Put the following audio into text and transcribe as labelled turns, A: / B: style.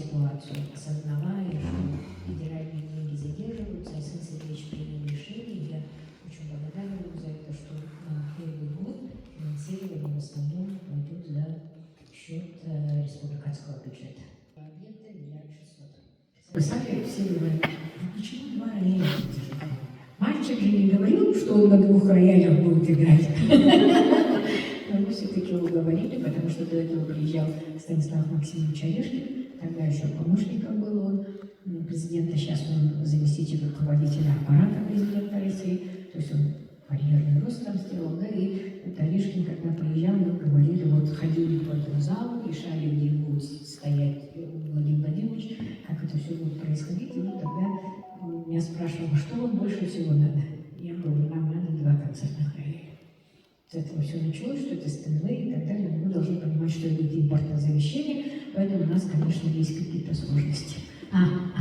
A: ситуацию, осознавая, что федеральные деньги задерживаются, а Сын Сергеевич принял решение. Я очень благодарна ему за это, что на первый год финансирование в основном пойдет за счет республиканского бюджета. Объекты миллиард 600. Вы сами все говорят, почему два рояля? Мальчик же не говорил, что он на 2 роялях будет играть. Но мы все-таки уговорили, потому что до этого приезжал Станислав Максимович Орешкин, тогда еще помощником был он президента, сейчас он заместитель руководителя аппарата президента России, то есть он карьерный рост там сделал, да, и вот Орешкин, когда приезжал, мы говорили, вот ходили по этому залу, решали, где будет стоять Владимир Владимирович, как это все будет происходить, и вот тогда меня спрашивал, что вам больше всего надо? Я говорю, нам надо 2 концертных рояля. С этого все началось, что это Стэнвей и так далее, но мы должны понимать, что это импортное завещание, поэтому у нас, конечно, есть какие-то сложности.